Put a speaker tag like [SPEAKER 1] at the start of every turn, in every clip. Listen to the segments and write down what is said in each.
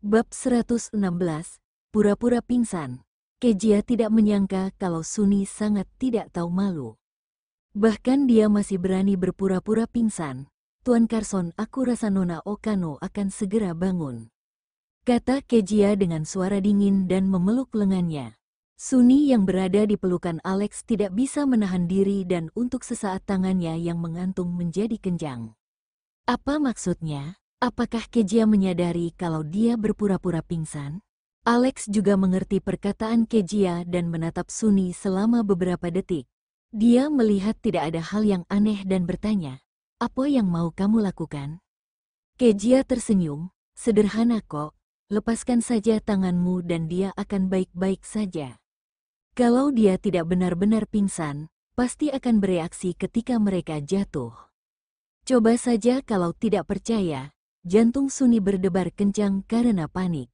[SPEAKER 1] Bab 116, Pura-pura pingsan. Kejia tidak menyangka kalau Suni sangat tidak tahu malu. Bahkan dia masih berani berpura-pura pingsan. Tuan Carson, aku rasa Nona Okano akan segera bangun, kata Kejia dengan suara dingin dan memeluk lengannya. Suni yang berada di pelukan Alex tidak bisa menahan diri dan untuk sesaat tangannya yang mengantung menjadi kenjang. Apa maksudnya? Apakah Kejia menyadari kalau dia berpura-pura pingsan? Alex juga mengerti perkataan Kejia dan menatap Suni selama beberapa detik. Dia melihat tidak ada hal yang aneh dan bertanya, "Apa yang mau kamu lakukan?" Kejia tersenyum, "Sederhana kok, lepaskan saja tanganmu dan dia akan baik-baik saja." Kalau dia tidak benar-benar pingsan, pasti akan bereaksi ketika mereka jatuh. Coba saja kalau tidak percaya. Jantung Suni berdebar kencang karena panik.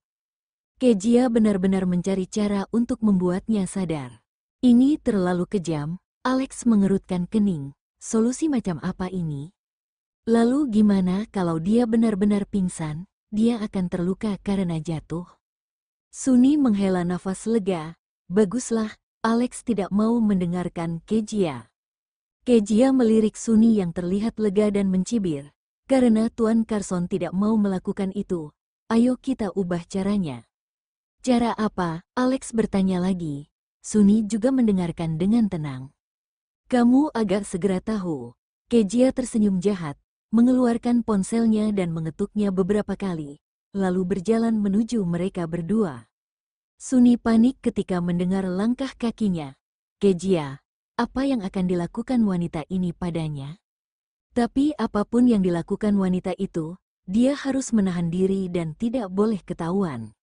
[SPEAKER 1] Kejia benar-benar mencari cara untuk membuatnya sadar. Ini terlalu kejam. Alex mengerutkan kening. Solusi macam apa ini? Lalu gimana kalau dia benar-benar pingsan? Dia akan terluka karena jatuh. Suni menghela nafas lega. Baguslah, Alex tidak mau mendengarkan Kejia. Kejia melirik Suni yang terlihat lega dan mencibir. Karena Tuan Carson tidak mau melakukan itu, ayo kita ubah caranya. Cara apa? Alex bertanya lagi. Suni juga mendengarkan dengan tenang. Kamu agak segera tahu. Kejia tersenyum jahat, mengeluarkan ponselnya dan mengetuknya beberapa kali, lalu berjalan menuju mereka berdua. Suni panik ketika mendengar langkah kakinya. Kejia, apa yang akan dilakukan wanita ini padanya? Tapi apapun yang dilakukan wanita itu, dia harus menahan diri dan tidak boleh ketahuan.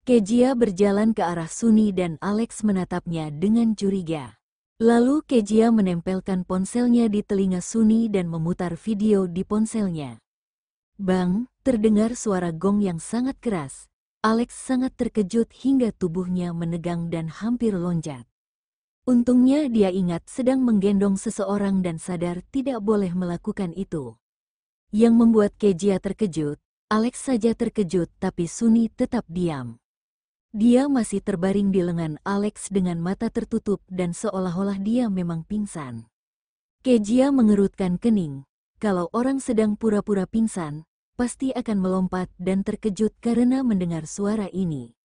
[SPEAKER 1] Kejia berjalan ke arah Suni dan Alex menatapnya dengan curiga. Lalu Kejia menempelkan ponselnya di telinga Suni dan memutar video di ponselnya. Bang, terdengar suara gong yang sangat keras. Alex sangat terkejut hingga tubuhnya menegang dan hampir loncat. Untungnya dia ingat sedang menggendong seseorang dan sadar tidak boleh melakukan itu. Yang membuat Kejia terkejut, Alex saja terkejut tapi Suni tetap diam. Dia masih terbaring di lengan Alex dengan mata tertutup dan seolah-olah dia memang pingsan. Kejia mengerutkan kening. Kalau orang sedang pura-pura pingsan, pasti akan melompat dan terkejut karena mendengar suara ini.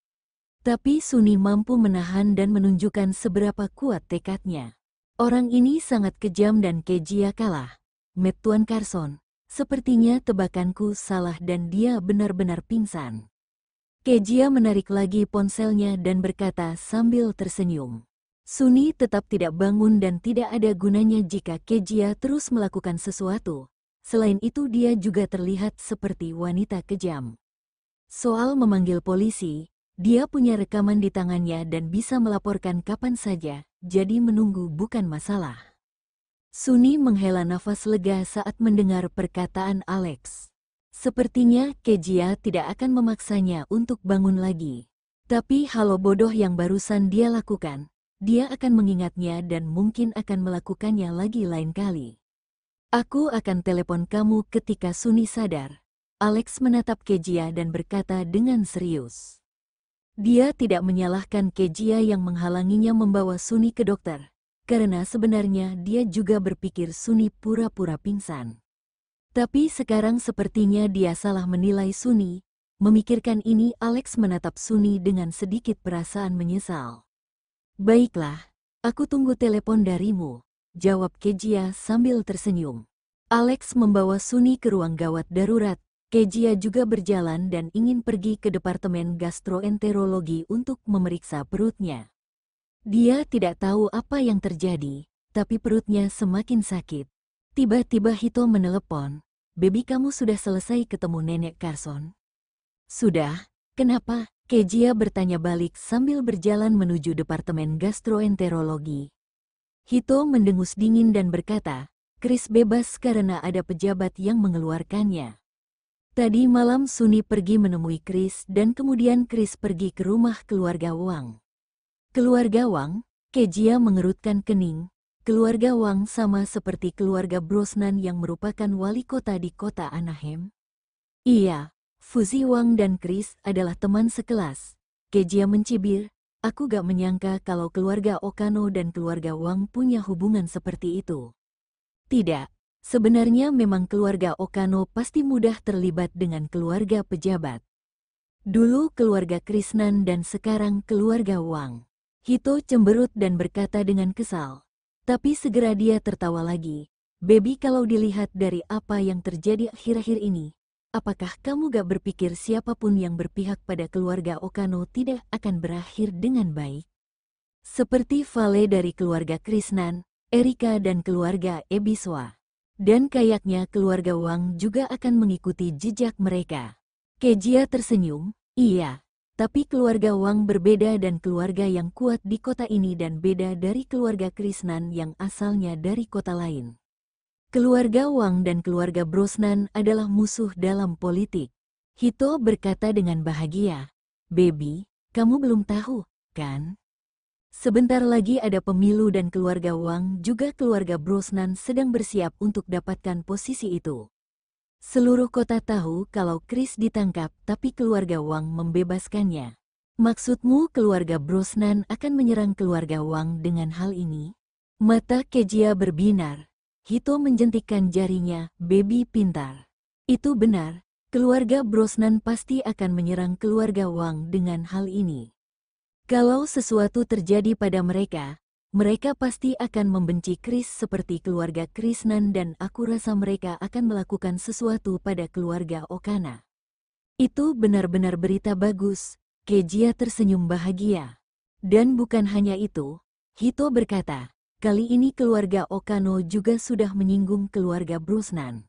[SPEAKER 1] Tapi Suni mampu menahan dan menunjukkan seberapa kuat tekadnya. Orang ini sangat kejam dan Kejia kalah. Tuan Carson, sepertinya tebakanku salah dan dia benar-benar pingsan. Kejia menarik lagi ponselnya dan berkata sambil tersenyum. Suni tetap tidak bangun dan tidak ada gunanya jika Kejia terus melakukan sesuatu. Selain itu dia juga terlihat seperti wanita kejam. Soal memanggil polisi, dia punya rekaman di tangannya dan bisa melaporkan kapan saja, jadi menunggu bukan masalah. Suni menghela nafas lega saat mendengar perkataan Alex. Sepertinya Kejia tidak akan memaksanya untuk bangun lagi. Tapi hal bodoh yang barusan dia lakukan, dia akan mengingatnya dan mungkin akan melakukannya lagi lain kali. Aku akan telepon kamu ketika Suni sadar. Alex menatap Kejia dan berkata dengan serius. Dia tidak menyalahkan Kejia yang menghalanginya membawa Suni ke dokter, karena sebenarnya dia juga berpikir Suni pura-pura pingsan. Tapi sekarang sepertinya dia salah menilai Suni. Memikirkan ini Alex menatap Suni dengan sedikit perasaan menyesal. Baiklah, aku tunggu telepon darimu, jawab Kejia sambil tersenyum. Alex membawa Suni ke ruang gawat darurat. Kejia juga berjalan dan ingin pergi ke departemen gastroenterologi untuk memeriksa perutnya. Dia tidak tahu apa yang terjadi, tapi perutnya semakin sakit. Tiba-tiba Hito menelepon, "Baby, kamu sudah selesai ketemu Nenek Carson?" "Sudah, kenapa?" Kejia bertanya balik sambil berjalan menuju departemen gastroenterologi. Hito mendengus dingin dan berkata, "Chris bebas karena ada pejabat yang mengeluarkannya." Tadi malam Suni pergi menemui Chris dan kemudian Chris pergi ke rumah keluarga Wang. Keluarga Wang? Kejia mengerutkan kening. Keluarga Wang sama seperti keluarga Brosnan yang merupakan wali kota di kota Anaheim? Iya, Fuzi Wang dan Chris adalah teman sekelas. Kejia mencibir, aku gak menyangka kalau keluarga Okano dan keluarga Wang punya hubungan seperti itu. Tidak, sebenarnya memang keluarga Okano pasti mudah terlibat dengan keluarga pejabat. Dulu keluarga Krishnan dan sekarang keluarga Wang. Hito cemberut dan berkata dengan kesal. Tapi segera dia tertawa lagi. Baby, kalau dilihat dari apa yang terjadi akhir-akhir ini, apakah kamu gak berpikir siapapun yang berpihak pada keluarga Okano tidak akan berakhir dengan baik? Seperti Vale dari keluarga Krishnan, Erika dan keluarga Ebiswa. Dan kayaknya keluarga Wang juga akan mengikuti jejak mereka. Kejia tersenyum, iya. Tapi keluarga Wang berbeda dan keluarga yang kuat di kota ini dan beda dari keluarga Krishnan yang asalnya dari kota lain. Keluarga Wang dan keluarga Brosnan adalah musuh dalam politik. Hito berkata dengan bahagia. Baby, kamu belum tahu, kan? Sebentar lagi ada pemilu dan keluarga Wang juga keluarga Brosnan sedang bersiap untuk dapatkan posisi itu. Seluruh kota tahu kalau Chris ditangkap tapi keluarga Wang membebaskannya. Maksudmu keluarga Brosnan akan menyerang keluarga Wang dengan hal ini? Mata Kejia berbinar. Hito menjentikkan jarinya, baby pintar. Itu benar, keluarga Brosnan pasti akan menyerang keluarga Wang dengan hal ini. Kalau sesuatu terjadi pada mereka pasti akan membenci Chris seperti keluarga Krishnan dan aku rasa mereka akan melakukan sesuatu pada keluarga Okana. Itu benar-benar berita bagus, Kejia tersenyum bahagia. Dan bukan hanya itu, Hito berkata, kali ini keluarga Okano juga sudah menyinggung keluarga Brosnan.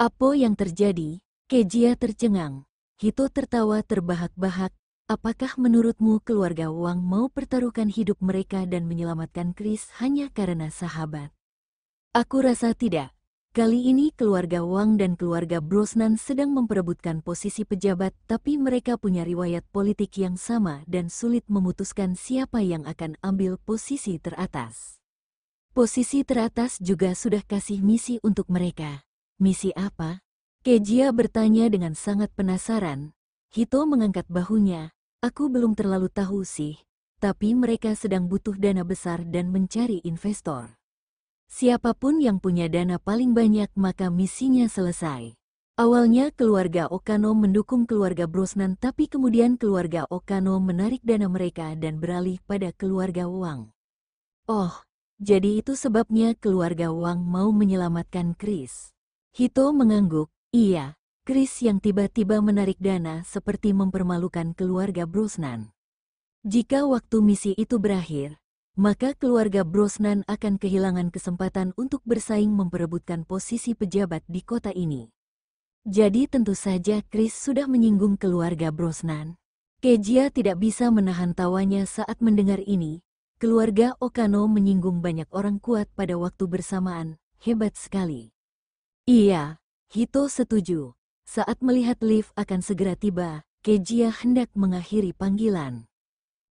[SPEAKER 1] Apa yang terjadi? Kejia tercengang. Hito tertawa terbahak-bahak. Apakah menurutmu keluarga Wang mau pertaruhkan hidup mereka dan menyelamatkan Chris hanya karena sahabat? Aku rasa tidak. Kali ini keluarga Wang dan keluarga Brosnan sedang memperebutkan posisi pejabat tapi mereka punya riwayat politik yang sama dan sulit memutuskan siapa yang akan ambil posisi teratas. Posisi teratas juga sudah kasih misi untuk mereka. Misi apa? Kejia bertanya dengan sangat penasaran. Hito mengangkat bahunya. Aku belum terlalu tahu sih, tapi mereka sedang butuh dana besar dan mencari investor. Siapapun yang punya dana paling banyak maka misinya selesai. Awalnya keluarga Okano mendukung keluarga Brosnan tapi kemudian keluarga Okano menarik dana mereka dan beralih pada keluarga Wang. Oh, jadi itu sebabnya keluarga Wang mau menyelamatkan Chris. Hito mengangguk, iya. Chris yang tiba-tiba menarik dana seperti mempermalukan keluarga Brosnan. Jika waktu misi itu berakhir, maka keluarga Brosnan akan kehilangan kesempatan untuk bersaing memperebutkan posisi pejabat di kota ini. Jadi tentu saja Chris sudah menyinggung keluarga Brosnan. Kejia tidak bisa menahan tawanya saat mendengar ini. Keluarga Okano menyinggung banyak orang kuat pada waktu bersamaan, hebat sekali. Iya, Hito setuju. Saat melihat lift akan segera tiba, Kejia hendak mengakhiri panggilan.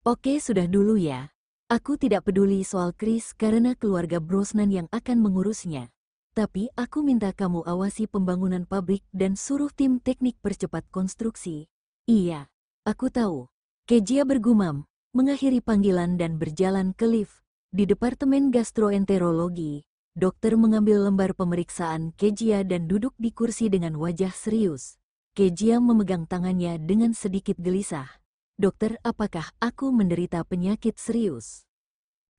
[SPEAKER 1] Oke, sudah dulu ya. Aku tidak peduli soal Chris karena keluarga Brosnan yang akan mengurusnya. Tapi aku minta kamu awasi pembangunan pabrik dan suruh tim teknik percepat konstruksi. Iya, aku tahu. Kejia bergumam, mengakhiri panggilan dan berjalan ke lift. Di Departemen Gastroenterologi, dokter mengambil lembar pemeriksaan Kejia dan duduk di kursi dengan wajah serius. Kejia memegang tangannya dengan sedikit gelisah. Dokter, apakah aku menderita penyakit serius?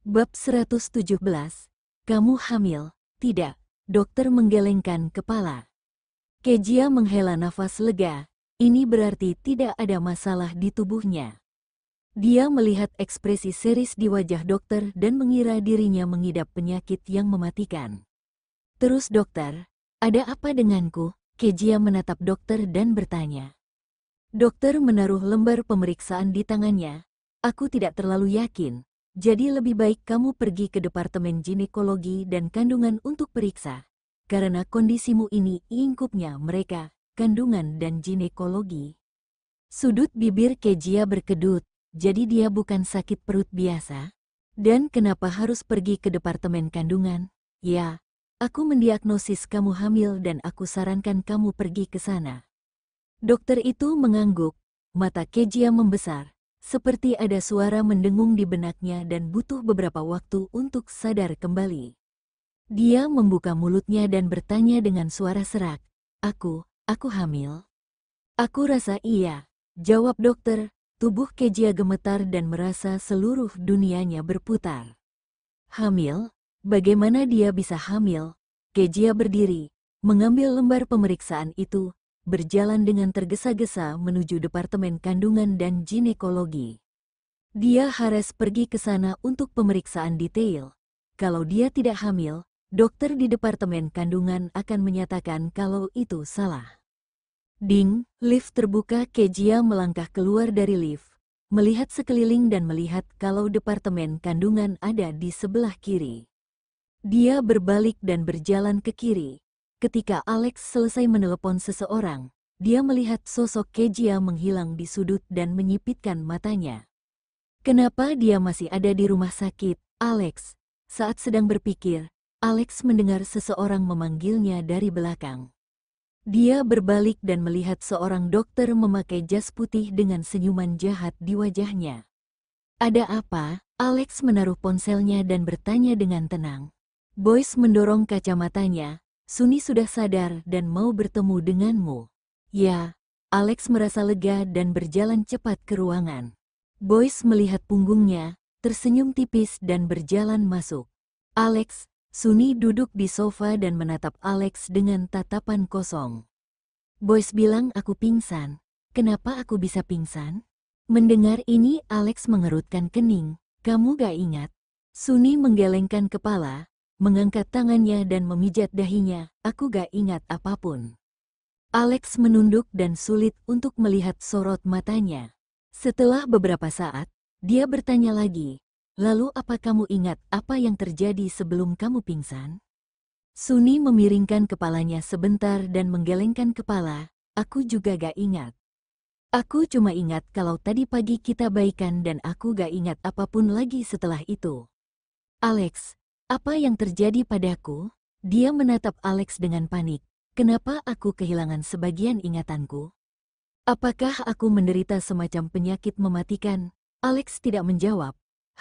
[SPEAKER 1] Bab 117. Kamu hamil? Tidak. Dokter menggelengkan kepala. Kejia menghela nafas lega. Ini berarti tidak ada masalah di tubuhnya. Dia melihat ekspresi serius di wajah dokter dan mengira dirinya mengidap penyakit yang mematikan. Terus dokter, ada apa denganku? Kejia menatap dokter dan bertanya. Dokter menaruh lembar pemeriksaan di tangannya. Aku tidak terlalu yakin, jadi lebih baik kamu pergi ke Departemen Ginekologi dan Kandungan untuk periksa. Karena kondisimu ini lingkupnya mereka, kandungan dan ginekologi. Sudut bibir Kejia berkedut. Jadi dia bukan sakit perut biasa? Dan kenapa harus pergi ke Departemen Kandungan? Ya, aku mendiagnosis kamu hamil dan aku sarankan kamu pergi ke sana. Dokter itu mengangguk, mata Kejia membesar, seperti ada suara mendengung di benaknya dan butuh beberapa waktu untuk sadar kembali. Dia membuka mulutnya dan bertanya dengan suara serak, aku hamil?" "Aku rasa iya," jawab dokter. Tubuh Kejia gemetar dan merasa seluruh dunianya berputar. "Hamil? Bagaimana dia bisa hamil?" Kejia berdiri, mengambil lembar pemeriksaan itu, berjalan dengan tergesa-gesa menuju Departemen Kandungan dan Ginekologi. Dia harus pergi ke sana untuk pemeriksaan detail. Kalau dia tidak hamil, dokter di Departemen Kandungan akan menyatakan kalau itu salah. Ding, lift terbuka. Kejia melangkah keluar dari lift, melihat sekeliling dan melihat kalau Departemen Kandungan ada di sebelah kiri. Dia berbalik dan berjalan ke kiri. Ketika Alex selesai menelepon seseorang, dia melihat sosok Kejia menghilang di sudut dan menyipitkan matanya. Kenapa dia masih ada di rumah sakit, Alex? Saat sedang berpikir, Alex mendengar seseorang memanggilnya dari belakang. Dia berbalik dan melihat seorang dokter memakai jas putih dengan senyuman jahat di wajahnya. "Ada apa?" Alex menaruh ponselnya dan bertanya dengan tenang. Boyce mendorong kacamatanya. "Suni sudah sadar dan mau bertemu denganmu." "Ya." Alex merasa lega dan berjalan cepat ke ruangan. Boyce melihat punggungnya, tersenyum tipis dan berjalan masuk. "Alex." Suni duduk di sofa dan menatap Alex dengan tatapan kosong. "Boyce bilang aku pingsan. Kenapa aku bisa pingsan?" Mendengar ini Alex mengerutkan kening. "Kamu gak ingat?" Suni menggelengkan kepala, mengangkat tangannya dan memijat dahinya. "Aku gak ingat apapun." Alex menunduk dan sulit untuk melihat sorot matanya. Setelah beberapa saat, dia bertanya lagi, "Lalu apa kamu ingat apa yang terjadi sebelum kamu pingsan?" Suni memiringkan kepalanya sebentar dan menggelengkan kepala. "Aku juga gak ingat. Aku cuma ingat kalau tadi pagi kita baikan dan aku gak ingat apapun lagi setelah itu." "Alex, apa yang terjadi padaku?" Dia menatap Alex dengan panik. "Kenapa aku kehilangan sebagian ingatanku? Apakah aku menderita semacam penyakit mematikan?" Alex tidak menjawab,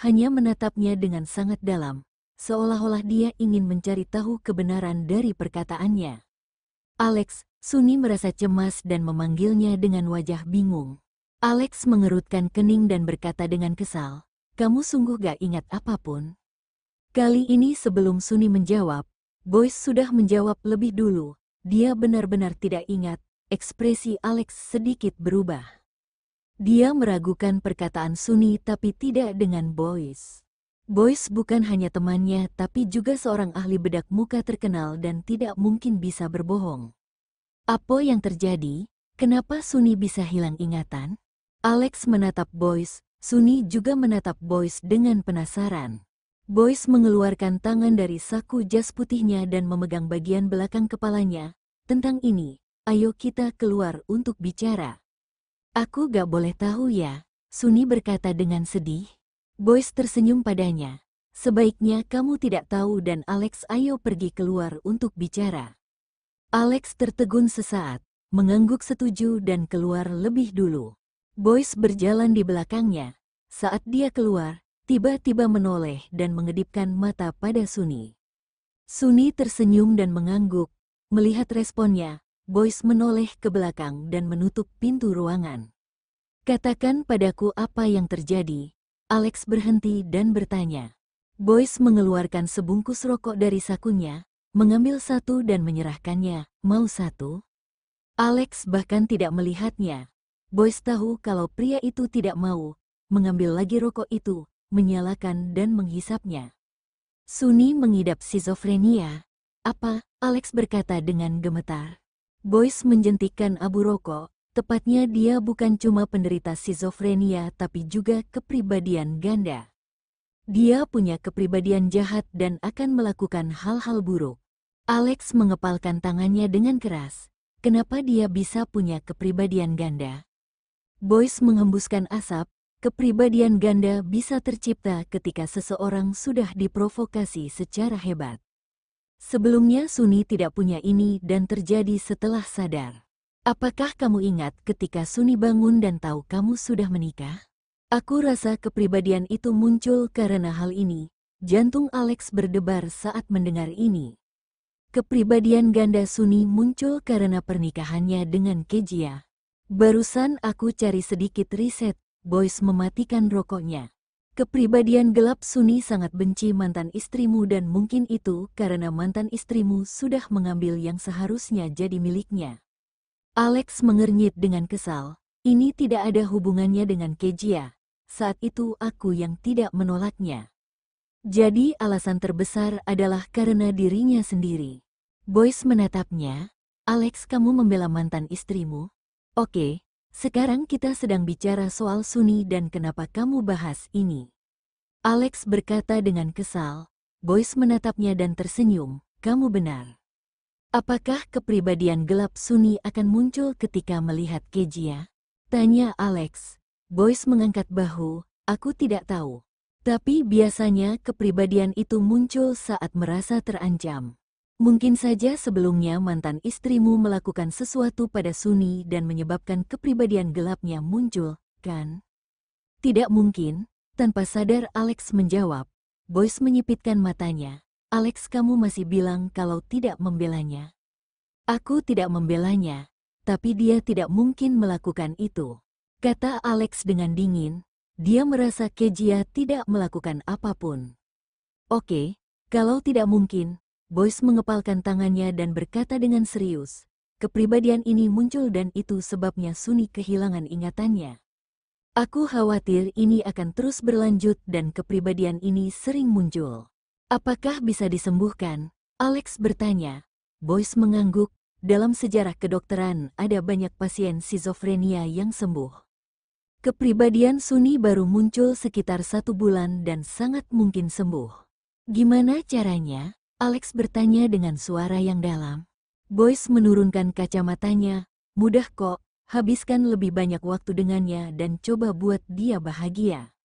[SPEAKER 1] hanya menatapnya dengan sangat dalam, seolah-olah dia ingin mencari tahu kebenaran dari perkataannya. "Alex," Suni merasa cemas dan memanggilnya dengan wajah bingung. Alex mengerutkan kening dan berkata dengan kesal, "Kamu sungguh gak ingat apapun?" Kali ini sebelum Suni menjawab, Boyce sudah menjawab lebih dulu. Dia benar-benar tidak ingat. Ekspresi Alex sedikit berubah. Dia meragukan perkataan Suni tapi tidak dengan Boyce. Boyce bukan hanya temannya tapi juga seorang ahli bedak muka terkenal dan tidak mungkin bisa berbohong. "Apa yang terjadi? Kenapa Suni bisa hilang ingatan?" Alex menatap Boyce. Suni juga menatap Boyce dengan penasaran. Boyce mengeluarkan tangan dari saku jas putihnya dan memegang bagian belakang kepalanya. "Tentang ini, ayo kita keluar untuk bicara." "Aku gak boleh tahu ya," Suni berkata dengan sedih. Boyce tersenyum padanya. "Sebaiknya kamu tidak tahu dan Alex, ayo pergi keluar untuk bicara." Alex tertegun sesaat, mengangguk setuju dan keluar lebih dulu. Boyce berjalan di belakangnya. Saat dia keluar, tiba-tiba menoleh dan mengedipkan mata pada Suni. Suni tersenyum dan mengangguk. Melihat responnya, Boyce menoleh ke belakang dan menutup pintu ruangan. "Katakan padaku apa yang terjadi." Alex berhenti dan bertanya. Boyce mengeluarkan sebungkus rokok dari sakunya, mengambil satu dan menyerahkannya. "Mau satu?" Alex bahkan tidak melihatnya. Boyce tahu kalau pria itu tidak mau, mengambil lagi rokok itu, menyalakan dan menghisapnya. "Suni mengidap skizofrenia." "Apa?" Alex berkata dengan gemetar. Boyce menjentikkan abu rokok. Tepatnya dia bukan cuma penderita skizofrenia tapi juga kepribadian ganda. Dia punya kepribadian jahat dan akan melakukan hal-hal buruk. Alex mengepalkan tangannya dengan keras. Kenapa dia bisa punya kepribadian ganda? Boyce menghembuskan asap. Kepribadian ganda bisa tercipta ketika seseorang sudah diprovokasi secara hebat. Sebelumnya Suni tidak punya ini dan terjadi setelah sadar. Apakah kamu ingat ketika Suni bangun dan tahu kamu sudah menikah? Aku rasa kepribadian itu muncul karena hal ini. Jantung Alex berdebar saat mendengar ini. Kepribadian ganda Suni muncul karena pernikahannya dengan Kejia. Barusan aku cari sedikit riset, Boyce mematikan rokoknya. Kepribadian gelap Suni sangat benci mantan istrimu dan mungkin itu karena mantan istrimu sudah mengambil yang seharusnya jadi miliknya. Alex mengernyit dengan kesal. Ini tidak ada hubungannya dengan Kejia. Saat itu aku yang tidak menolaknya. Jadi alasan terbesar adalah karena dirinya sendiri. Boyce menatapnya. Alex, kamu membela mantan istrimu? Oke, sekarang kita sedang bicara soal Suni dan kenapa kamu bahas ini. Alex berkata dengan kesal. Boyce menatapnya dan tersenyum. Kamu benar. Apakah kepribadian gelap Suni akan muncul ketika melihat Kejia? Tanya Alex. Boyce mengangkat bahu. Aku tidak tahu. Tapi biasanya kepribadian itu muncul saat merasa terancam. Mungkin saja sebelumnya mantan istrimu melakukan sesuatu pada Suni dan menyebabkan kepribadian gelapnya muncul, kan? Tidak mungkin, tanpa sadar Alex menjawab. Boyce menyipitkan matanya. Alex, kamu masih bilang kalau tidak membelanya. Aku tidak membelanya, tapi dia tidak mungkin melakukan itu. Kata Alex dengan dingin. Dia merasa Kejia tidak melakukan apapun. Oke, kalau tidak mungkin, Boyce mengepalkan tangannya dan berkata dengan serius, kepribadian ini muncul dan itu sebabnya Suni kehilangan ingatannya. Aku khawatir ini akan terus berlanjut dan kepribadian ini sering muncul. Apakah bisa disembuhkan? Alex bertanya. Boyce mengangguk. Dalam sejarah kedokteran ada banyak pasien skizofrenia yang sembuh. Kepribadian Suni baru muncul sekitar 1 bulan dan sangat mungkin sembuh. Gimana caranya? Alex bertanya dengan suara yang dalam. Boyce menurunkan kacamatanya. Mudah kok, habiskan lebih banyak waktu dengannya dan coba buat dia bahagia.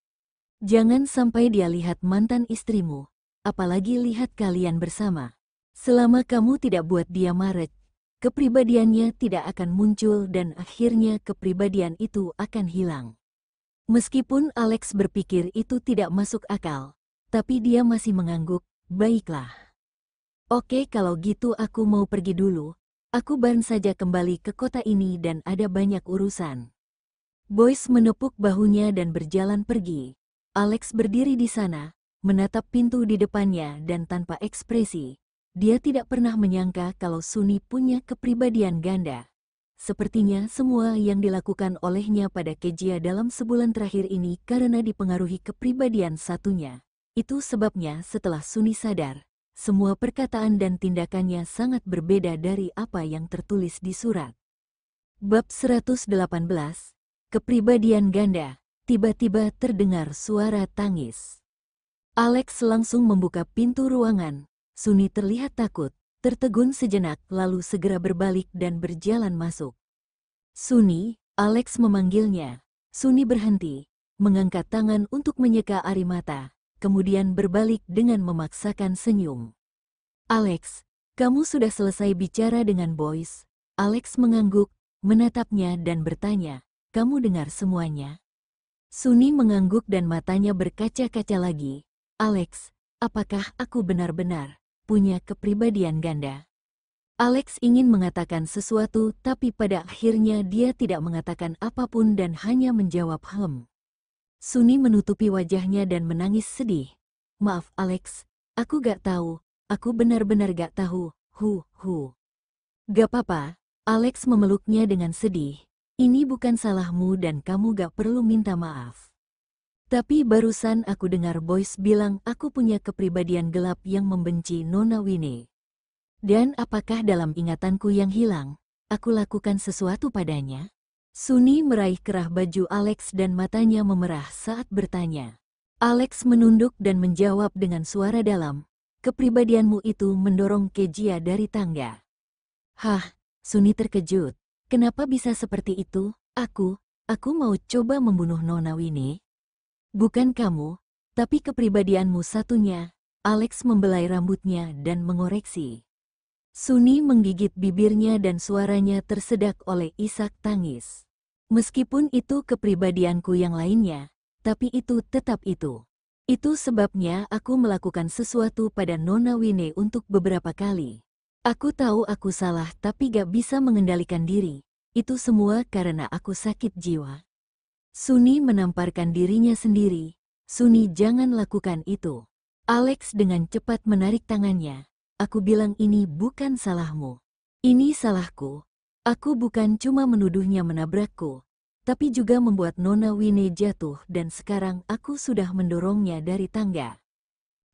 [SPEAKER 1] Jangan sampai dia lihat mantan istrimu, apalagi lihat kalian bersama. Selama kamu tidak buat dia marah, kepribadiannya tidak akan muncul dan akhirnya kepribadian itu akan hilang. Meskipun Alex berpikir itu tidak masuk akal, tapi dia masih mengangguk. Baiklah. Oke, kalau gitu aku mau pergi dulu. Aku baru saja kembali ke kota ini dan ada banyak urusan. Boyce menepuk bahunya dan berjalan pergi. Alex berdiri di sana, menatap pintu di depannya dan tanpa ekspresi. Dia tidak pernah menyangka kalau Suni punya kepribadian ganda. Sepertinya semua yang dilakukan olehnya pada Kejia dalam sebulan terakhir ini karena dipengaruhi kepribadian satunya. Itu sebabnya setelah Suni sadar, semua perkataan dan tindakannya sangat berbeda dari apa yang tertulis di surat. Bab 118, Kepribadian Ganda. Tiba-tiba terdengar suara tangis. Alex langsung membuka pintu ruangan. Suni terlihat takut, tertegun sejenak lalu segera berbalik dan berjalan masuk. Suni, Alex memanggilnya. Suni berhenti, mengangkat tangan untuk menyeka air mata, kemudian berbalik dengan memaksakan senyum. Alex, kamu sudah selesai bicara dengan Boyce? Alex mengangguk, menatapnya dan bertanya, kamu dengar semuanya? Suni mengangguk dan matanya berkaca-kaca lagi. Alex, apakah aku benar-benar punya kepribadian ganda? Alex ingin mengatakan sesuatu tapi pada akhirnya dia tidak mengatakan apapun dan hanya menjawab Suni menutupi wajahnya dan menangis sedih. Maaf Alex, aku gak tahu, aku benar-benar gak tahu, Gak apa-apa, Alex memeluknya dengan sedih. Ini bukan salahmu dan kamu gak perlu minta maaf. Tapi barusan aku dengar Boyce bilang aku punya kepribadian gelap yang membenci Nona Winnie. Dan apakah dalam ingatanku yang hilang, aku lakukan sesuatu padanya? Suni meraih kerah baju Alex dan matanya memerah saat bertanya. Alex menunduk dan menjawab dengan suara dalam, kepribadianmu itu mendorong Kejia dari tangga. Hah, Suni terkejut. Kenapa bisa seperti itu? Aku mau coba membunuh Nona Winnie. Bukan kamu, tapi kepribadianmu satunya. Alex membelai rambutnya dan mengoreksi. Suni menggigit bibirnya dan suaranya tersedak oleh isak tangis. Meskipun itu kepribadianku yang lainnya, tapi itu tetap itu. Itu sebabnya aku melakukan sesuatu pada Nona Wine untuk beberapa kali. Aku tahu aku salah tapi gak bisa mengendalikan diri. Itu semua karena aku sakit jiwa. Suni menamparkan dirinya sendiri. Suni, jangan lakukan itu. Alex dengan cepat menarik tangannya. Aku bilang ini bukan salahmu. Ini salahku. Aku bukan cuma menuduhnya menabrakku, tapi juga membuat Nona Wine jatuh dan sekarang aku sudah mendorongnya dari tangga.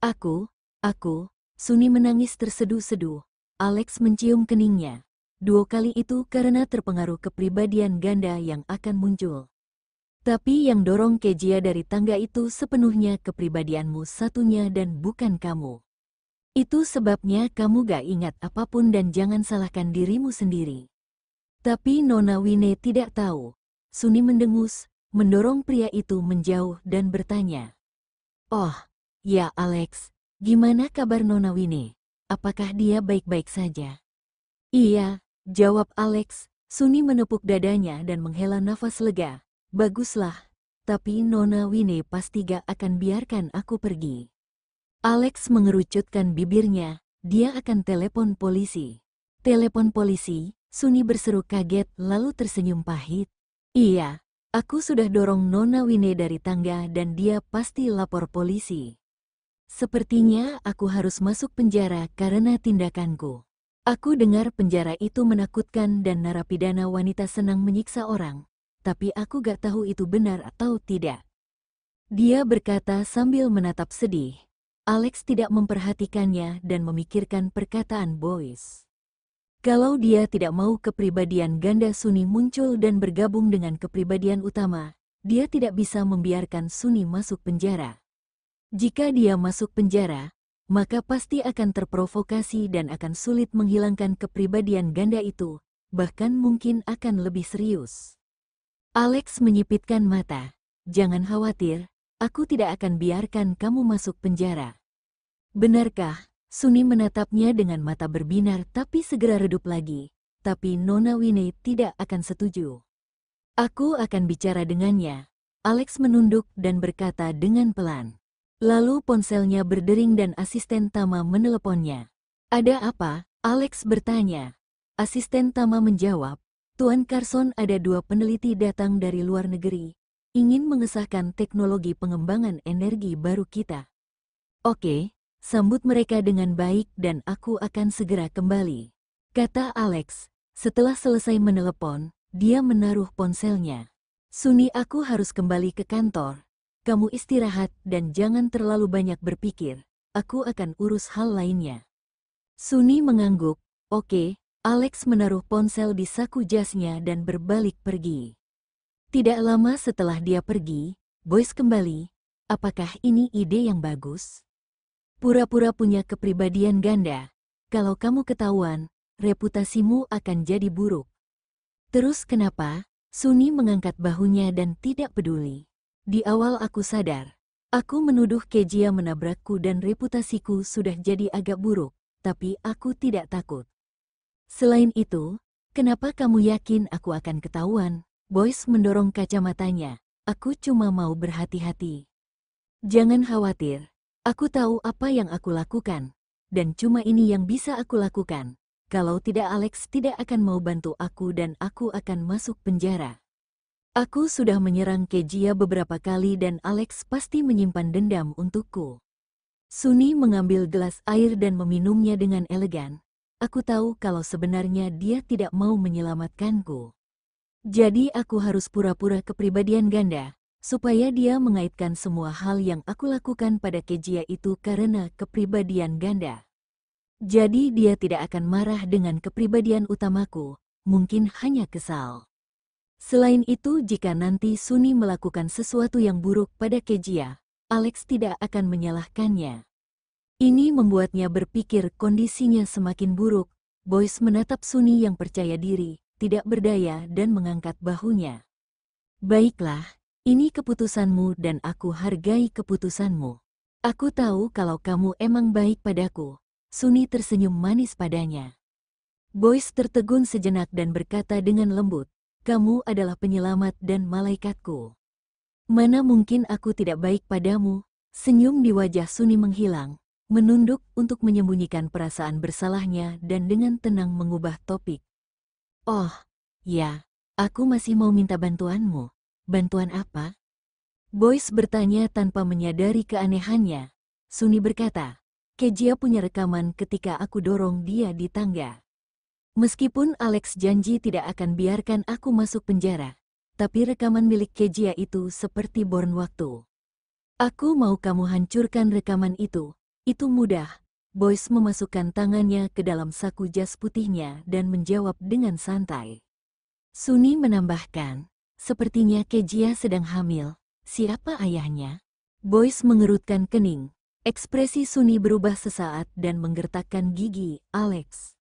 [SPEAKER 1] Aku, Suni menangis terseduh-seduh. Alex mencium keningnya. 2 kali itu karena terpengaruh kepribadian ganda yang akan muncul. Tapi yang dorong Kejia dari tangga itu sepenuhnya kepribadianmu satunya dan bukan kamu. Itu sebabnya kamu gak ingat apapun dan jangan salahkan dirimu sendiri. Tapi Nona Wine tidak tahu. Suni mendengus, mendorong pria itu menjauh dan bertanya. Oh, ya Alex, gimana kabar Nona Wine? Apakah dia baik-baik saja? Iya, jawab Alex. Suni menepuk dadanya dan menghela nafas lega. Baguslah, tapi Nona Wine pasti gak akan biarkan aku pergi. Alex mengerucutkan bibirnya, dia akan telepon polisi. Telepon polisi? Suni berseru kaget lalu tersenyum pahit. Iya, aku sudah dorong Nona Wine dari tangga dan dia pasti lapor polisi. Sepertinya aku harus masuk penjara karena tindakanku. Aku dengar penjara itu menakutkan dan narapidana wanita senang menyiksa orang, tapi aku gak tahu itu benar atau tidak. Dia berkata sambil menatap sedih. Alex tidak memperhatikannya dan memikirkan perkataan Boyce. Kalau dia tidak mau kepribadian ganda Suni muncul dan bergabung dengan kepribadian utama, dia tidak bisa membiarkan Suni masuk penjara. Jika dia masuk penjara, maka pasti akan terprovokasi dan akan sulit menghilangkan kepribadian ganda itu, bahkan mungkin akan lebih serius. Alex menyipitkan mata. Jangan khawatir, aku tidak akan biarkan kamu masuk penjara. Benarkah? Suni menatapnya dengan mata berbinar tapi segera redup lagi. Tapi Nona Wine tidak akan setuju. Aku akan bicara dengannya. Alex menunduk dan berkata dengan pelan. Lalu ponselnya berdering dan asisten Tama meneleponnya. Ada apa? Alex bertanya. Asisten Tama menjawab. Tuan Carson, ada 2 peneliti datang dari luar negeri. Ingin mengesahkan teknologi pengembangan energi baru kita. Oke. Sambut mereka dengan baik dan aku akan segera kembali, kata Alex. Setelah selesai menelepon, dia menaruh ponselnya. Suni, aku harus kembali ke kantor. Kamu istirahat dan jangan terlalu banyak berpikir. Aku akan urus hal lainnya. Suni mengangguk. Oke. Alex menaruh ponsel di saku jasnya dan berbalik pergi. Tidak lama setelah dia pergi, Boyce kembali. Apakah ini ide yang bagus? Pura-pura punya kepribadian ganda. Kalau kamu ketahuan, reputasimu akan jadi buruk. Terus kenapa? Suni mengangkat bahunya dan tidak peduli. Di awal aku sadar. Aku menuduh Kejia menabrakku dan reputasiku sudah jadi agak buruk, tapi aku tidak takut. Selain itu, kenapa kamu yakin aku akan ketahuan? Boyce mendorong kacamatanya. Aku cuma mau berhati-hati. Jangan khawatir. Aku tahu apa yang aku lakukan, dan cuma ini yang bisa aku lakukan. Kalau tidak Alex tidak akan mau bantu aku dan aku akan masuk penjara. Aku sudah menyerang Kejia beberapa kali dan Alex pasti menyimpan dendam untukku. Suni mengambil gelas air dan meminumnya dengan elegan. Aku tahu kalau sebenarnya dia tidak mau menyelamatkanku. Jadi aku harus pura-pura kepribadian ganda, supaya dia mengaitkan semua hal yang aku lakukan pada Kejia itu karena kepribadian ganda. Jadi dia tidak akan marah dengan kepribadian utamaku, mungkin hanya kesal. Selain itu, jika nanti Suni melakukan sesuatu yang buruk pada Kejia, Alex tidak akan menyalahkannya. Ini membuatnya berpikir kondisinya semakin buruk. Boyce menatap Suni yang percaya diri, tidak berdaya dan mengangkat bahunya. Baiklah. Ini keputusanmu dan aku hargai keputusanmu. Aku tahu kalau kamu emang baik padaku. Suni tersenyum manis padanya. Boyce tertegun sejenak dan berkata dengan lembut, "Kamu adalah penyelamat dan malaikatku. Mana mungkin aku tidak baik padamu?" Senyum di wajah Suni menghilang, menunduk untuk menyembunyikan perasaan bersalahnya dan dengan tenang mengubah topik. "Oh, ya, aku masih mau minta bantuanmu." "Bantuan apa?" Boyce bertanya tanpa menyadari keanehannya. Suni berkata, "Kejia punya rekaman ketika aku dorong dia di tangga. Meskipun Alex janji tidak akan biarkan aku masuk penjara, tapi rekaman milik Kejia itu seperti bor waktu. Aku mau kamu hancurkan rekaman itu mudah." Boyce memasukkan tangannya ke dalam saku jas putihnya dan menjawab dengan santai. Suni menambahkan, "Sepertinya Kejia sedang hamil. Siapa ayahnya?" Boyce mengerutkan kening. Ekspresi Suni berubah sesaat dan menggertakkan gigi. "Alex."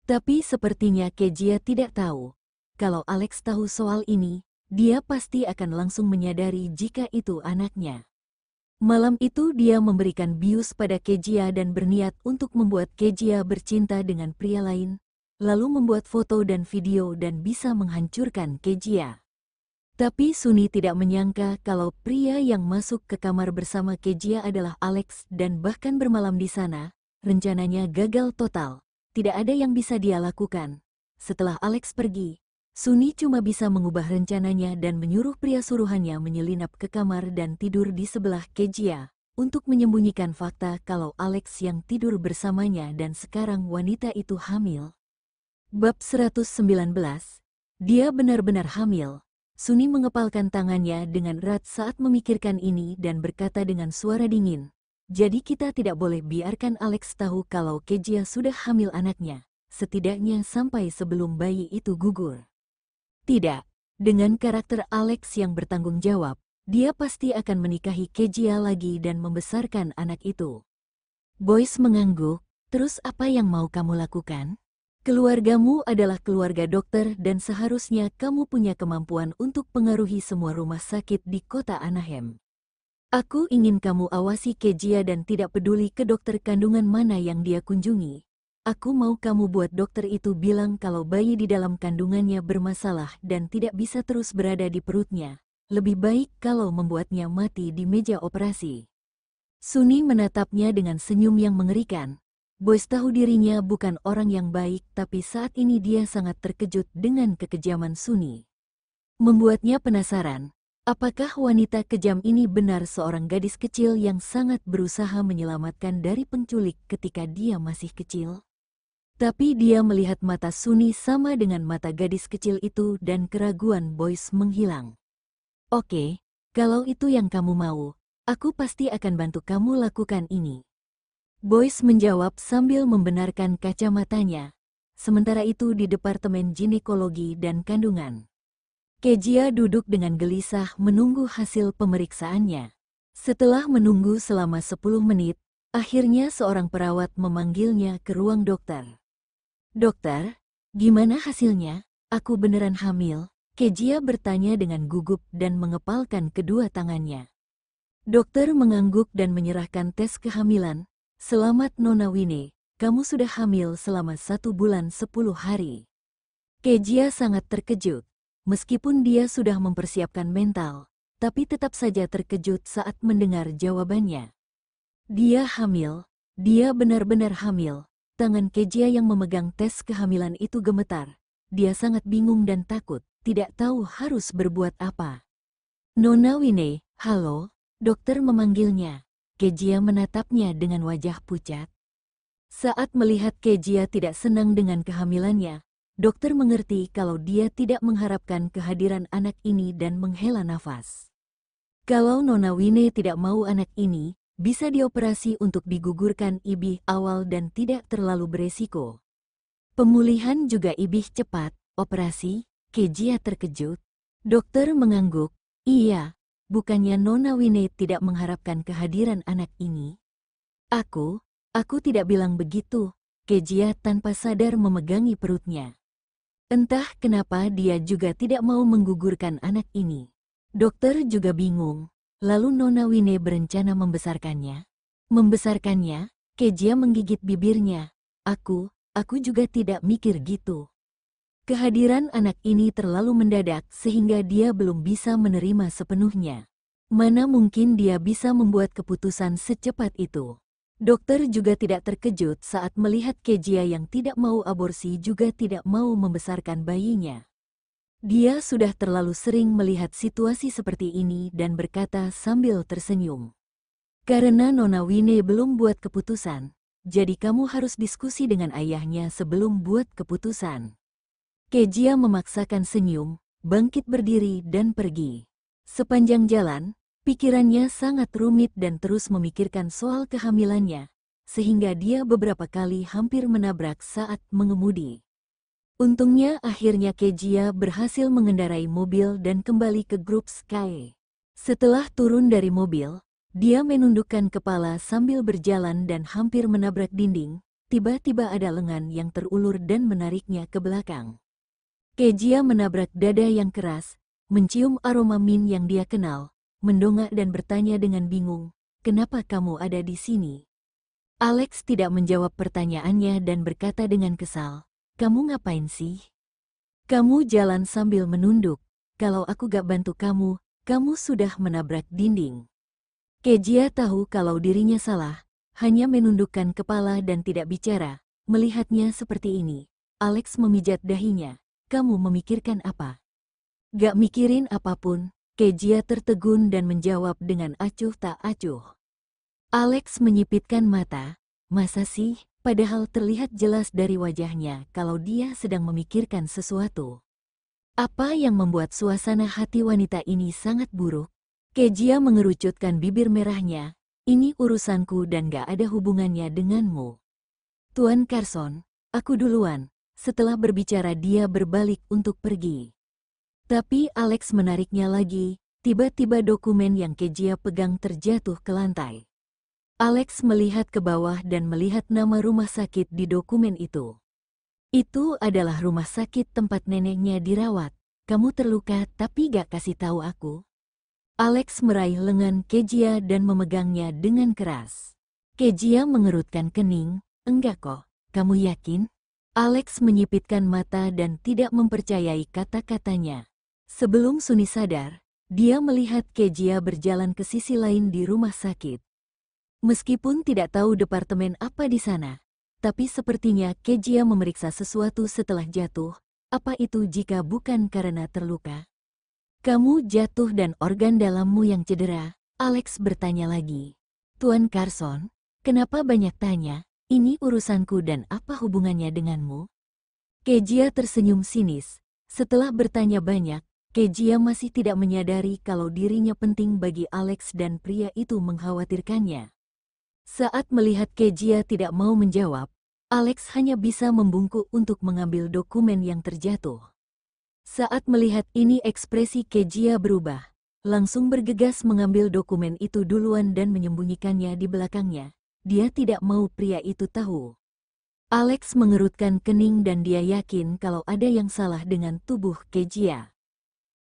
[SPEAKER 1] Tapi sepertinya Kejia tidak tahu. Kalau Alex tahu soal ini, dia pasti akan langsung menyadari jika itu anaknya. Malam itu dia memberikan bius pada Kejia dan berniat untuk membuat Kejia bercinta dengan pria lain, lalu membuat foto dan video dan bisa menghancurkan Kejia. Tapi Suni tidak menyangka kalau pria yang masuk ke kamar bersama Kejia adalah Alex dan bahkan bermalam di sana, rencananya gagal total. Tidak ada yang bisa dia lakukan. Setelah Alex pergi, Suni cuma bisa mengubah rencananya dan menyuruh pria suruhannya menyelinap ke kamar dan tidur di sebelah Kejia untuk menyembunyikan fakta kalau Alex yang tidur bersamanya dan sekarang wanita itu hamil. Bab 119. Dia benar-benar hamil. Suni mengepalkan tangannya dengan erat saat memikirkan ini dan berkata dengan suara dingin, "Jadi kita tidak boleh biarkan Alex tahu kalau Kejia sudah hamil anaknya, setidaknya sampai sebelum bayi itu gugur." Tidak, dengan karakter Alex yang bertanggung jawab, dia pasti akan menikahi Kejia lagi dan membesarkan anak itu. Boyce mengangguk, "Terus apa yang mau kamu lakukan? Keluargamu adalah keluarga dokter dan seharusnya kamu punya kemampuan untuk pengaruhi semua rumah sakit di kota Anaheim. Aku ingin kamu awasi Kejia dan tidak peduli ke dokter kandungan mana yang dia kunjungi. Aku mau kamu buat dokter itu bilang kalau bayi di dalam kandungannya bermasalah dan tidak bisa terus berada di perutnya. Lebih baik kalau membuatnya mati di meja operasi." Suni menatapnya dengan senyum yang mengerikan. Boyce tahu dirinya bukan orang yang baik, tapi saat ini dia sangat terkejut dengan kekejaman Suni. Membuatnya penasaran, apakah wanita kejam ini benar seorang gadis kecil yang sangat berusaha menyelamatkan dari penculik ketika dia masih kecil? Tapi dia melihat mata Suni sama dengan mata gadis kecil itu dan keraguan Boyce menghilang. "Oke, kalau itu yang kamu mau, aku pasti akan bantu kamu lakukan ini." Boyce menjawab sambil membenarkan kacamatanya. Sementara itu di Departemen Ginekologi dan Kandungan, Kejia duduk dengan gelisah menunggu hasil pemeriksaannya. Setelah menunggu selama 10 menit, akhirnya seorang perawat memanggilnya ke ruang dokter. "Dokter, gimana hasilnya? Aku beneran hamil?" Kejia bertanya dengan gugup dan mengepalkan kedua tangannya. Dokter mengangguk dan menyerahkan tes kehamilan. "Selamat Nona Wine, kamu sudah hamil selama 1 bulan 10 hari. Kejia sangat terkejut. Meskipun dia sudah mempersiapkan mental, tapi tetap saja terkejut saat mendengar jawabannya. Dia hamil, dia benar-benar hamil. Tangan Kejia yang memegang tes kehamilan itu gemetar. Dia sangat bingung dan takut, tidak tahu harus berbuat apa. "Nona Wine, halo," dokter memanggilnya. Kejia menatapnya dengan wajah pucat. Saat melihat Kejia tidak senang dengan kehamilannya, dokter mengerti kalau dia tidak mengharapkan kehadiran anak ini dan menghela nafas. Kalau Nona Wine tidak mau anak ini, bisa dioperasi untuk digugurkan IBI awal dan tidak terlalu beresiko. Pemulihan juga IBI cepat, operasi. Kejia terkejut. Dokter mengangguk, "Iya. Bukannya Nona Wine tidak mengharapkan kehadiran anak ini?" Aku tidak bilang begitu." Kejia tanpa sadar memegangi perutnya. Entah kenapa dia juga tidak mau menggugurkan anak ini. Dokter juga bingung. Lalu Nona Wine berencana membesarkannya? Membesarkannya? Kejia menggigit bibirnya. Aku aku juga tidak mikir gitu. Kehadiran anak ini terlalu mendadak sehingga dia belum bisa menerima sepenuhnya. Mana mungkin dia bisa membuat keputusan secepat itu. Dokter juga tidak terkejut saat melihat Kejia yang tidak mau aborsi juga tidak mau membesarkan bayinya. Dia sudah terlalu sering melihat situasi seperti ini dan berkata sambil tersenyum. Karena Nona Wine belum buat keputusan, jadi kamu harus diskusi dengan ayahnya sebelum buat keputusan. Kejia memaksakan senyum, bangkit berdiri dan pergi. Sepanjang jalan, pikirannya sangat rumit dan terus memikirkan soal kehamilannya, sehingga dia beberapa kali hampir menabrak saat mengemudi. Untungnya akhirnya Kejia berhasil mengendarai mobil dan kembali ke grup Sky. Setelah turun dari mobil, dia menundukkan kepala sambil berjalan dan hampir menabrak dinding. Tiba-tiba ada lengan yang terulur dan menariknya ke belakang. Kejia menabrak dada yang keras, mencium aroma min yang dia kenal, mendongak dan bertanya dengan bingung, "Kenapa kamu ada di sini?" Alex tidak menjawab pertanyaannya dan berkata dengan kesal, "Kamu ngapain sih? Kamu jalan sambil menunduk. Kalau aku gak bantu kamu, kamu sudah menabrak dinding." Kejia tahu kalau dirinya salah, hanya menundukkan kepala dan tidak bicara. Melihatnya seperti ini, Alex memijat dahinya. "Kamu memikirkan apa?" "Gak mikirin apapun," Kejia tertegun dan menjawab dengan acuh tak acuh. Alex menyipitkan mata. Masa sih? Padahal terlihat jelas dari wajahnya kalau dia sedang memikirkan sesuatu. Apa yang membuat suasana hati wanita ini sangat buruk? Kejia mengerucutkan bibir merahnya. "Ini urusanku dan gak ada hubungannya denganmu. Tuan Carson, aku duluan." Setelah berbicara dia berbalik untuk pergi. Tapi Alex menariknya lagi, tiba-tiba dokumen yang Kejia pegang terjatuh ke lantai. Alex melihat ke bawah dan melihat nama rumah sakit di dokumen itu. Itu adalah rumah sakit tempat neneknya dirawat. "Kamu terluka tapi gak kasih tahu aku?" Alex meraih lengan Kejia dan memegangnya dengan keras. Kejia mengerutkan kening. "Enggak kok, kamu yakin?" Alex menyipitkan mata dan tidak mempercayai kata-katanya. Sebelum Suni sadar, dia melihat Kejia berjalan ke sisi lain di rumah sakit. Meskipun tidak tahu departemen apa di sana, tapi sepertinya Kejia memeriksa sesuatu setelah jatuh. Apa itu jika bukan karena terluka? "Kamu jatuh dan organ dalammu yang cedera?" Alex bertanya lagi. "Tuan Carson, kenapa banyak tanya? Ini urusanku dan apa hubungannya denganmu?" Kejia tersenyum sinis. Setelah bertanya banyak, Kejia masih tidak menyadari kalau dirinya penting bagi Alex dan pria itu mengkhawatirkannya. Saat melihat Kejia tidak mau menjawab, Alex hanya bisa membungkuk untuk mengambil dokumen yang terjatuh. Saat melihat ini ekspresi Kejia berubah, langsung bergegas mengambil dokumen itu duluan dan menyembunyikannya di belakangnya. Dia tidak mau pria itu tahu. Alex mengerutkan kening dan dia yakin kalau ada yang salah dengan tubuh Kejia.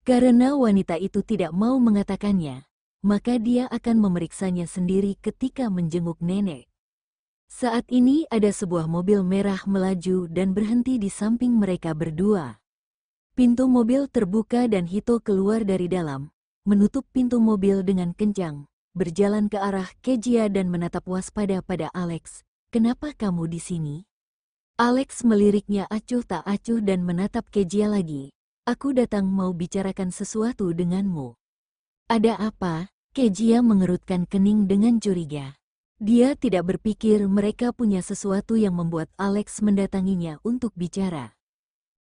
[SPEAKER 1] Karena wanita itu tidak mau mengatakannya, maka dia akan memeriksanya sendiri ketika menjenguk nenek. Saat ini ada sebuah mobil merah melaju dan berhenti di samping mereka berdua. Pintu mobil terbuka dan Hito keluar dari dalam, menutup pintu mobil dengan kencang, berjalan ke arah Kejia dan menatap waspada pada Alex. "Kenapa kamu di sini?" Alex meliriknya acuh tak acuh dan menatap Kejia lagi. "Aku datang mau bicarakan sesuatu denganmu." "Ada apa?" Kejia mengerutkan kening dengan curiga. Dia tidak berpikir mereka punya sesuatu yang membuat Alex mendatanginya untuk bicara.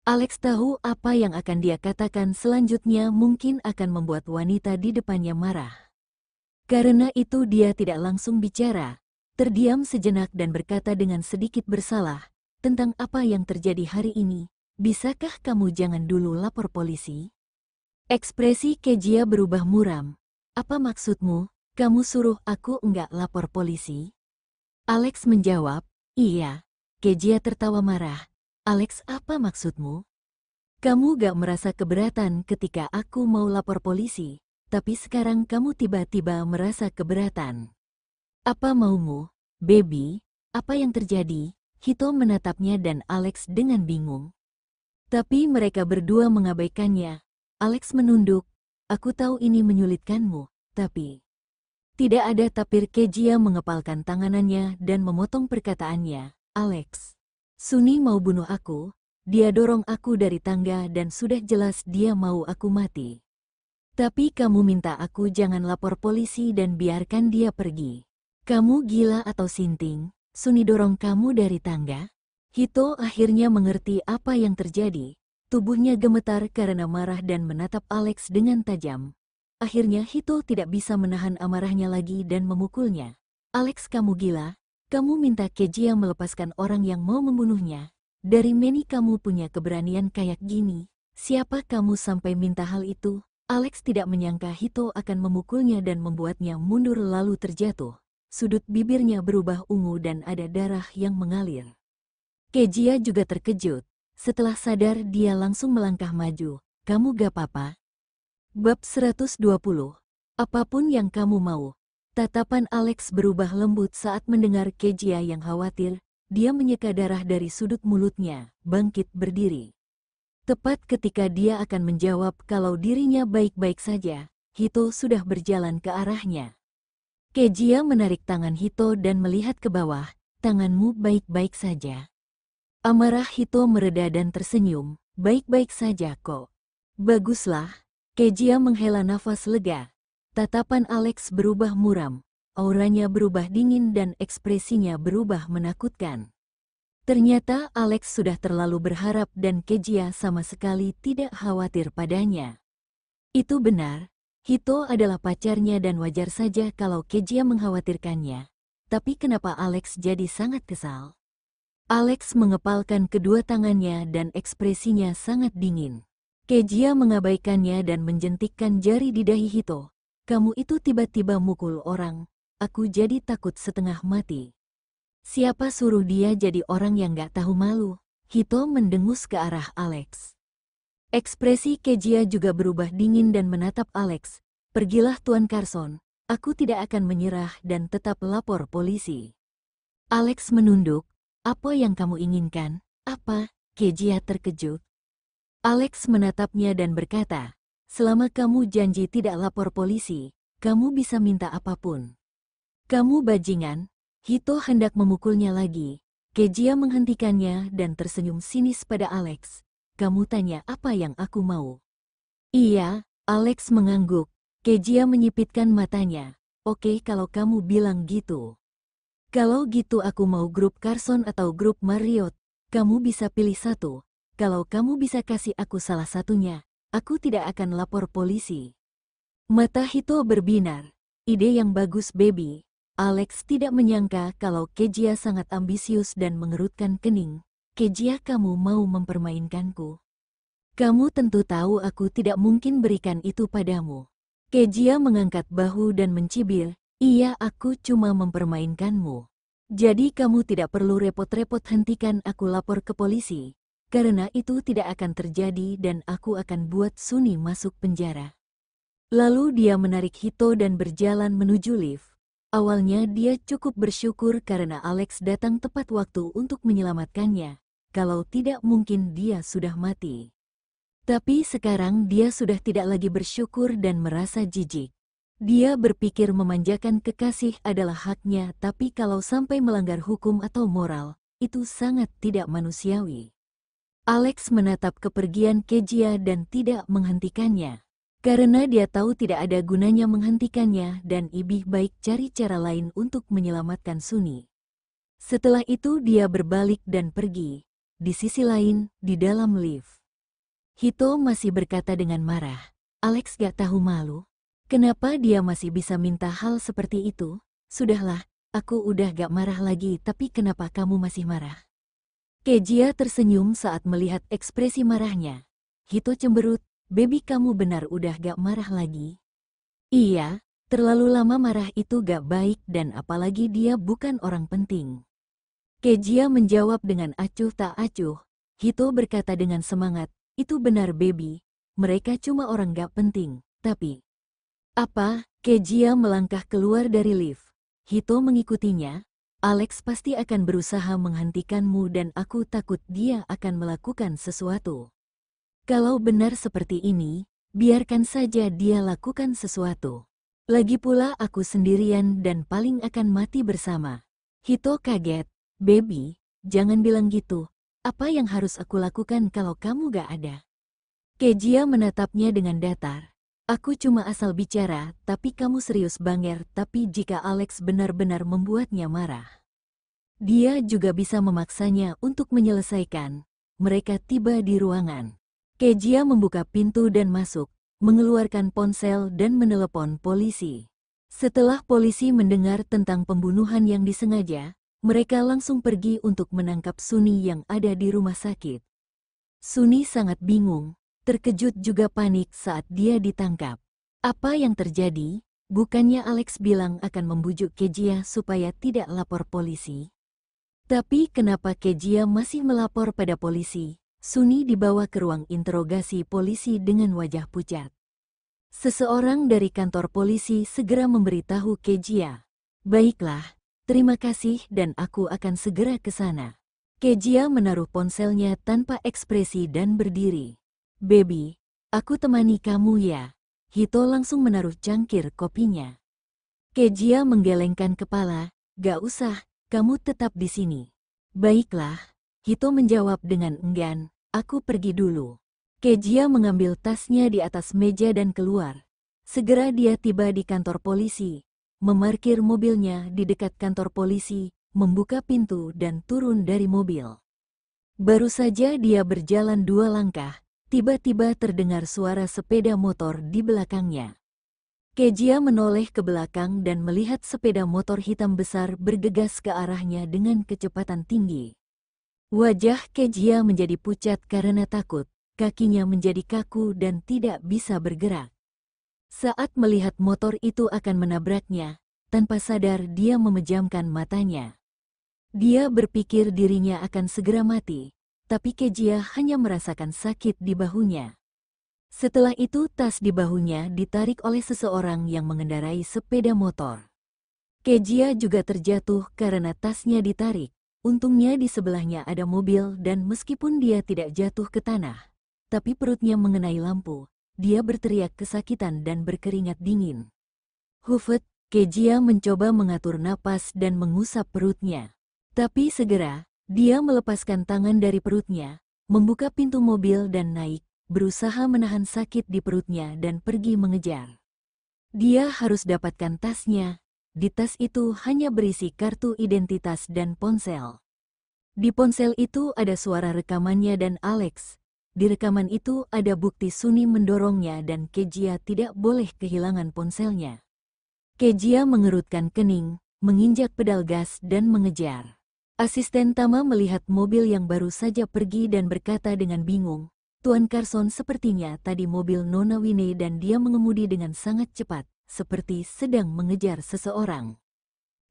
[SPEAKER 1] Alex tahu apa yang akan dia katakan selanjutnya mungkin akan membuat wanita di depannya marah. Karena itu dia tidak langsung bicara, terdiam sejenak dan berkata dengan sedikit bersalah, "Tentang apa yang terjadi hari ini, bisakah kamu jangan dulu lapor polisi?" Ekspresi Kejia berubah muram. "Apa maksudmu? Kamu suruh aku enggak lapor polisi?" Alex menjawab, "Iya." Kejia tertawa marah. "Alex, apa maksudmu? Kamu gak merasa keberatan ketika aku mau lapor polisi? Tapi sekarang kamu tiba-tiba merasa keberatan. Apa maumu, baby? Apa yang terjadi?" Hito menatapnya dan Alex dengan bingung. Tapi mereka berdua mengabaikannya. Alex menunduk. Aku tahu ini menyulitkanmu, tapi... Tidak ada tapir. Kejia mengepalkan tanganannya dan memotong perkataannya. Alex, Suni mau bunuh aku. Dia dorong aku dari tangga dan sudah jelas dia mau aku mati. Tapi kamu minta aku jangan lapor polisi dan biarkan dia pergi. Kamu gila atau sinting? Suni dorong kamu dari tangga? Hito akhirnya mengerti apa yang terjadi. Tubuhnya gemetar karena marah dan menatap Alex dengan tajam. Akhirnya Hito tidak bisa menahan amarahnya lagi dan memukulnya. Alex, kamu gila? Kamu minta Kejia melepaskan orang yang mau membunuhnya? Dari mana kamu punya keberanian kayak gini? Siapa kamu sampai minta hal itu? Alex tidak menyangka Hito akan memukulnya dan membuatnya mundur lalu terjatuh. Sudut bibirnya berubah ungu dan ada darah yang mengalir. Kejia juga terkejut. Setelah sadar dia langsung melangkah maju. Kamu gak apa-apa? Bab 120. Apapun yang kamu mau. Tatapan Alex berubah lembut saat mendengar Kejia yang khawatir. Dia menyeka darah dari sudut mulutnya, bangkit berdiri. Tepat ketika dia akan menjawab kalau dirinya baik-baik saja, Hito sudah berjalan ke arahnya. Kejia menarik tangan Hito dan melihat ke bawah. Tanganmu baik-baik saja. Amarah Hito mereda dan tersenyum. Baik-baik saja kok. Baguslah. Kejia menghela nafas lega. Tatapan Alex berubah muram. Auranya berubah dingin dan ekspresinya berubah menakutkan. Ternyata Alex sudah terlalu berharap dan Kejia sama sekali tidak khawatir padanya. Itu benar. Hito adalah pacarnya dan wajar saja kalau Kejia mengkhawatirkannya. Tapi kenapa Alex jadi sangat kesal? Alex mengepalkan kedua tangannya dan ekspresinya sangat dingin. Kejia mengabaikannya dan menjentikkan jari di dahi Hito. Kamu itu tiba-tiba mukul orang. Aku jadi takut setengah mati. Siapa suruh dia jadi orang yang gak tahu malu? Hito mendengus ke arah Alex. Ekspresi Kejia juga berubah dingin dan menatap Alex. Pergilah Tuan Carson. Aku tidak akan menyerah dan tetap lapor polisi. Alex menunduk. Apa yang kamu inginkan? Apa? Kejia terkejut. Alex menatapnya dan berkata, selama kamu janji tidak lapor polisi, kamu bisa minta apapun. Kamu bajingan. Hito hendak memukulnya lagi. Kejia menghentikannya dan tersenyum sinis pada Alex. Kamu tanya apa yang aku mau? Iya, Alex mengangguk. Kejia menyipitkan matanya. Oke kalau kamu bilang gitu. Kalau gitu aku mau grup Carson atau grup Marriott. Kamu bisa pilih satu. Kalau kamu bisa kasih aku salah satunya, aku tidak akan lapor polisi. Mata Hito berbinar. Ide yang bagus, baby. Alex tidak menyangka kalau Kejia sangat ambisius dan mengerutkan kening. Kejia, kamu mau mempermainkanku? Kamu tentu tahu aku tidak mungkin berikan itu padamu. Kejia mengangkat bahu dan mencibir. Iya, aku cuma mempermainkanmu. Jadi kamu tidak perlu repot-repot hentikan aku lapor ke polisi. Karena itu tidak akan terjadi dan aku akan buat Suni masuk penjara. Lalu dia menarik Hito dan berjalan menuju lift. Awalnya dia cukup bersyukur karena Alex datang tepat waktu untuk menyelamatkannya. Kalau tidak mungkin dia sudah mati. Tapi sekarang dia sudah tidak lagi bersyukur dan merasa jijik. Dia berpikir memanjakan kekasih adalah haknya, tapi kalau sampai melanggar hukum atau moral, itu sangat tidak manusiawi. Alex menatap kepergian Kejia dan tidak menghentikannya. Karena dia tahu tidak ada gunanya menghentikannya dan lebih baik cari cara lain untuk menyelamatkan Suni. Setelah itu dia berbalik dan pergi. Di sisi lain, di dalam lift. Hito masih berkata dengan marah. Alex gak tahu malu. Kenapa dia masih bisa minta hal seperti itu? Sudahlah, aku udah gak marah lagi, tapi kenapa kamu masih marah? Kejia tersenyum saat melihat ekspresi marahnya. Hito cemberut, baby kamu benar udah gak marah lagi? Iya, terlalu lama marah itu gak baik dan apalagi dia bukan orang penting. Kejia menjawab dengan acuh tak acuh. Hito berkata dengan semangat, itu benar baby, mereka cuma orang gak penting, tapi... Apa? Kejia melangkah keluar dari lift. Hito mengikutinya. Alex pasti akan berusaha menghentikanmu dan aku takut dia akan melakukan sesuatu. Kalau benar seperti ini, biarkan saja dia lakukan sesuatu. Lagi pula aku sendirian dan paling akan mati bersama. Hito kaget. Baby, jangan bilang gitu. Apa yang harus aku lakukan kalau kamu gak ada? Kejia menatapnya dengan datar. Aku cuma asal bicara, tapi kamu serius banger. Tapi jika Alex benar-benar membuatnya marah, dia juga bisa memaksanya untuk menyelesaikan. Mereka tiba di ruangan. Kejia membuka pintu dan masuk, mengeluarkan ponsel dan menelepon polisi. Setelah polisi mendengar tentang pembunuhan yang disengaja, mereka langsung pergi untuk menangkap Suni yang ada di rumah sakit. Suni sangat bingung, terkejut juga panik saat dia ditangkap. Apa yang terjadi? Bukannya Alex bilang akan membujuk Kejia supaya tidak lapor polisi? Tapi kenapa Kejia masih melapor pada polisi? Suni dibawa ke ruang interogasi polisi dengan wajah pucat. Seseorang dari kantor polisi segera memberitahu Kejia. Baiklah, terima kasih dan aku akan segera ke sana. Kejia menaruh ponselnya tanpa ekspresi dan berdiri. Baby, aku temani kamu ya. Hito langsung menaruh cangkir kopinya. Kejia menggelengkan kepala. Gak usah, kamu tetap di sini. Baiklah, Hito menjawab dengan enggan. Aku pergi dulu. Kejia mengambil tasnya di atas meja dan keluar. Segera dia tiba di kantor polisi, memarkir mobilnya di dekat kantor polisi, membuka pintu dan turun dari mobil. Baru saja dia berjalan 2 langkah, tiba-tiba terdengar suara sepeda motor di belakangnya. Kejia menoleh ke belakang dan melihat sepeda motor hitam besar bergegas ke arahnya dengan kecepatan tinggi. Wajah Kejia menjadi pucat karena takut, kakinya menjadi kaku dan tidak bisa bergerak. Saat melihat motor itu akan menabraknya, tanpa sadar dia memejamkan matanya. Dia berpikir dirinya akan segera mati, tapi Kejia hanya merasakan sakit di bahunya. Setelah itu tas di bahunya ditarik oleh seseorang yang mengendarai sepeda motor. Kejia juga terjatuh karena tasnya ditarik. Untungnya di sebelahnya ada mobil dan meskipun dia tidak jatuh ke tanah, tapi perutnya mengenai lampu, dia berteriak kesakitan dan berkeringat dingin. Hufet, Kejia mencoba mengatur napas dan mengusap perutnya. Tapi segera, dia melepaskan tangan dari perutnya, membuka pintu mobil dan naik, berusaha menahan sakit di perutnya dan pergi mengejar. Dia harus dapatkan tasnya. Di tas itu hanya berisi kartu identitas dan ponsel. Di ponsel itu ada suara rekamannya dan Alex. Di rekaman itu ada bukti Suni mendorongnya dan Kejia tidak boleh kehilangan ponselnya. Kejia mengerutkan kening, menginjak pedal gas dan mengejar. Asisten Tama melihat mobil yang baru saja pergi dan berkata dengan bingung, Tuan Carson sepertinya tadi mobil Nona Winnie dan dia mengemudi dengan sangat cepat, seperti sedang mengejar seseorang.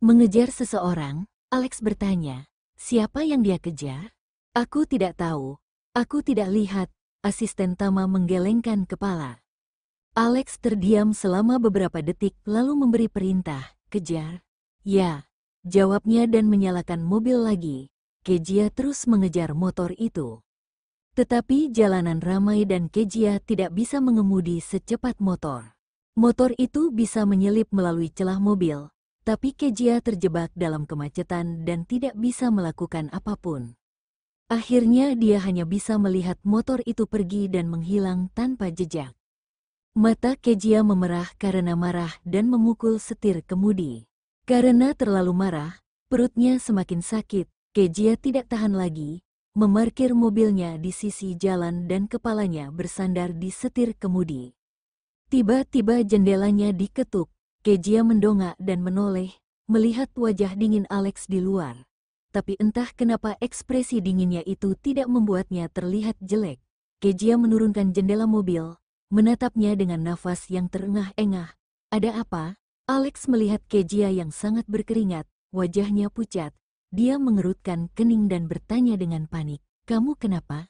[SPEAKER 1] Mengejar seseorang? Alex bertanya. Siapa yang dia kejar? Aku tidak tahu. Aku tidak lihat. Asisten Tama menggelengkan kepala. Alex terdiam selama beberapa detik lalu memberi perintah, kejar. Ya. Jawabnya dan menyalakan mobil lagi. Kejia terus mengejar motor itu. Tetapi jalanan ramai dan Kejia tidak bisa mengemudi secepat motor. Motor itu bisa menyelip melalui celah mobil, tapi Kejia terjebak dalam kemacetan dan tidak bisa melakukan apapun. Akhirnya dia hanya bisa melihat motor itu pergi dan menghilang tanpa jejak. Mata Kejia memerah karena marah dan memukul setir kemudi. Karena terlalu marah, perutnya semakin sakit. Kejia tidak tahan lagi, memarkir mobilnya di sisi jalan dan kepalanya bersandar di setir kemudi. Tiba-tiba jendelanya diketuk. Kejia mendongak dan menoleh, melihat wajah dingin Alex di luar. Tapi entah kenapa ekspresi dinginnya itu tidak membuatnya terlihat jelek. Kejia menurunkan jendela mobil, menatapnya dengan nafas yang terengah-engah. Ada apa? Alex melihat Kejia yang sangat berkeringat, wajahnya pucat. Dia mengerutkan kening dan bertanya dengan panik, kamu kenapa?